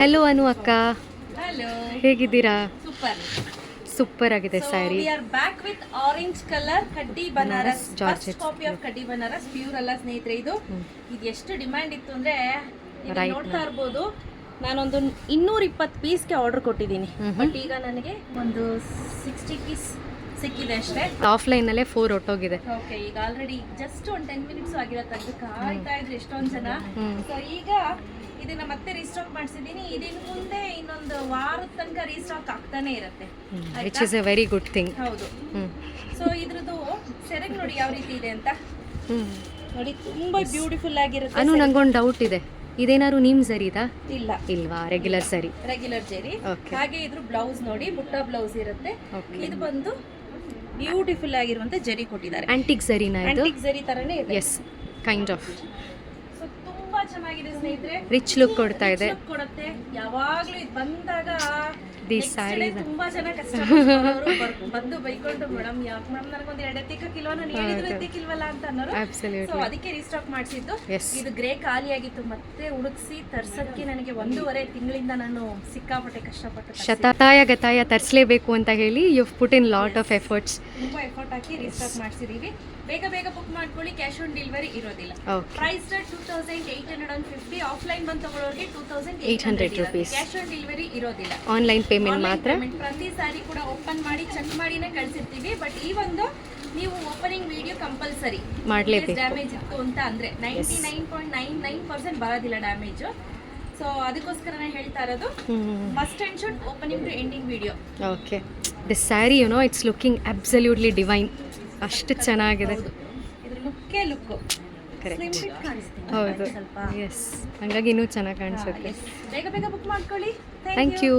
Hello ಅನು ಅಕ್ಕ, hello, ಹೇಗಿದ್ದೀರಾ? Super ಆಗಿದೆ sari. We are back with orange colour ಕಡ್ಡಿ ಬನಾರಸ್, ಜಾರ್ಜೆಟ್ ಕಾಪಿ ಆಫ್ ಕಡ್ಡಿ ಬನಾರಸ್, ಪ್ಯೂರ್ ಅಲ್ಲ ಸ್ನೇಹಿತರೆ. ಇದು ಎಷ್ಟು ಡಿಮ್ಯಾಂಡ್ ಇತ್ತು ಅಂದ್ರೆ ನೋಡ್ತಾ ಇರ್ಬೋದು. ನಾನೊಂದು 220 ಪೀಸ್ಗೆ ಆರ್ಡರ್ ಕೊಟ್ಟಿದ್ದೀನಿ, ಬಟ್ ಈಗ ನನಗೆ ಒಂದು 60 ಪೀಸ್ ಸಿಕ್ಕಿದೆ ಅಷ್ಟೇ. ಆಫ್ಲೈನ್ ಅಲ್ಲೇ 4 ಹೊಟ್ಟೋಗಿದೆ. ಓಕೆ, ಈಗ ಆಲ್ರೆಡಿ ಜಸ್ಟ್ ಒಂದು 10 ಮಿನಿಟ್ಸ್ ಆಗಿರೋ ತೆಗೆದು ಕಾಯ್ತಾ ಇದ್ರು ಎಷ್ಟೊಂದು ಜನ. ಸೊ ಈಗ ಇದನ್ನ ಮತ್ತೆ ರೀಸ್ಟಾಕ್ ಮಾಡಿಸಿದ್ದೀನಿ. ಇದಿನ ಮುಂದೆ ಇನ್ನೊಂದು ವಾರದ ತನಕ ರೀಸ್ಟಾಕ್ ಆಗ್ತಾನೆ ಇರುತ್ತೆ, which is A very good thing. ಹೌದು. ಸೊ ಇದ್ರದ್ದು ಸೆರಗ್ ನೋಡಿ ಯಾವ ರೀತಿ ಇದೆ ಅಂತ ನೋಡಿ, ತುಂಬಾ ಬ್ಯೂಟಿಫುಲ್ ಆಗಿರುತ್ತೆ. ಅನು, ನಂಗೊಂದು ಡೌಟ್ ಇದೆ, ಇದೇನಾದ್ರು ನಿಮ್ ಸರಿದಾ? ಇಲ್ಲ, ಇಲ್ವಾ? ರೆಗ್ಯುಲರ್ ಸರಿ, ರೆಗ್ಯುಲರ್ ಜರಿ. ಹಾಗೆ ಇದ್ರ ಬ್ಲೌಸ್ ನೋಡಿ, ಬುಟ್ಟ ಬ್ಲೌಸ್ ಇರುತ್ತೆ. ಇದು ಬಂದು ಬ್ಯೂಟಿಫುಲ್ ಆಗಿರುವಂತ ಜರಿ ಕೊಟ್ಟಿದ್ದಾರೆ. ಆಂಟಿಕ್ ಸರಿನಾ ಇದು? ಆಂಟಿಕ್ ಜರಿ ತರನೇ ಇದೆ. S, kind of. ಸೊ ತುಂಬಾ ಚೆನ್ನಾಗಿದೆ ಸ್ನೇಹಿತರೆ, ರಿಚ್ ಲುಕ್ ಕೊಡ್ತಾ ಇದೆ. ಕೊಡುತ್ತೆ. ಯಾವಾಗ್ಲೂ ಇದು ಬಂದಾಗ ತುಂಬಾ ಜನ ಕಸ್ಟಮರ್ಸ್ ಬಂದು ಬೈಕೊಂಡು, ಮೇಡಮ್ ಯಾಕೆ ಮೇಡಮ್ ನನಗೊಂದು 2 ಎತ್ತಿಕ್ಕಿಲ್ವ, ನಾನು ಹೇಳಿದ್ರು ಎತ್ತಿಕ್ಕಿಲ್ವಲ್ಲ ಅಂತ ಅನ್ನೋರು. ಸೊ ಅದಕ್ಕೆ ರೀಸ್ಟಾಕ್ ಮಾಡಿಸಿದ್ದು. ಇದು ಗ್ರೇ ಖಾಲಿ ಆಗಿತ್ತು, ಮತ್ತೆ ಹುಡುಕ್ಸಿ ತರ್ಸಕ್ಕೆ ನನಗೆ 1.5 ತಿಂಗಳಿಂದ ನಾನು ಸಿಕ್ಕಾಪಟ್ಟೆ ಕಷ್ಟಪಟ್ಟು ಶತಾಯ ಗತಾಯ ತರಿಸಲೇಬೇಕು ಅಂತ ಹೇಳಿ you put in lot of efforts. ತುಂಬಾ ಎಫರ್ಟ್ ಹಾಕಿ ರೀಸ್ಟಾಕ್ ಮಾಡಿಸಿದೀವಿ. ಬೇಗ ಬುಕ್ ಮಾಡ್ಕೊಳ್ಳಿ, ಕ್ಯಾಶ್ ಆನ್ ಡೆಲಿವರಿ ಇರೋದಿಲ್ಲ. ಪ್ರೈಸ್ 2850, ಆಫ್ಲೈನ್ ಬಂದು ತಗೊಳ್ಳೋರಿಗೆ 2800 ರೂಪೀಸ್. ಕ್ಯಾಶ್ ಆನ್ ಡೆಲಿವರಿ ಇರೋದಿಲ್ಲ, ಆನ್ಲೈನ್ ಪೇಮೆಂಟ್ ಮಾತ್ರ. ಪ್ರತಿ ಸಾರಿ ಕೂಡ ಓಪನ್ ಮಾಡಿ ಚೆಕ್ ಮಾಡಿನೇ ಕಳಿಸಿರ್ತೀವಿ. ಬಟ್ ಈ ಒಂದು ನೀವು ಓಪನಿಂಗ್ ವಿಡಿಯೋ ಕಂಪಲ್ಸರಿ ಮಾಡಲೇಬೇಕು. ಡ್ಯಾಮೇಜ್ ಇತ್ತು ಅಂತ ಅಂದ್ರೆ 99.99% ಬರೋದಿಲ್ಲ ಡ್ಯಾಮೇಜ್. ಸೊ ಅದಕ್ಕೋಸ್ಕರನೇ ಹೇಳ್ತಾ ಇರೋದು, must and should opening to ending video. Okay, this sari you know it's looking absolutely divine. ಅಷ್ಟು ಚೆನ್ನಾಗಿದೆ. ಇದ್ರ ಲುಕ್ಕೇ ಲುಕ್. ಕರೆಕ್ಟ್, ಹೌದು. ಎಸ್, ಹಂಗಾಗಿ ಇನ್ನೂ ಚೆನ್ನಾಗಿ ಕಾಣಿಸುತ್ತೆ. ಬೇಗ ಬುಕ್ ಮಾಡ್ಕೊಳ್ಳಿ. Thank you.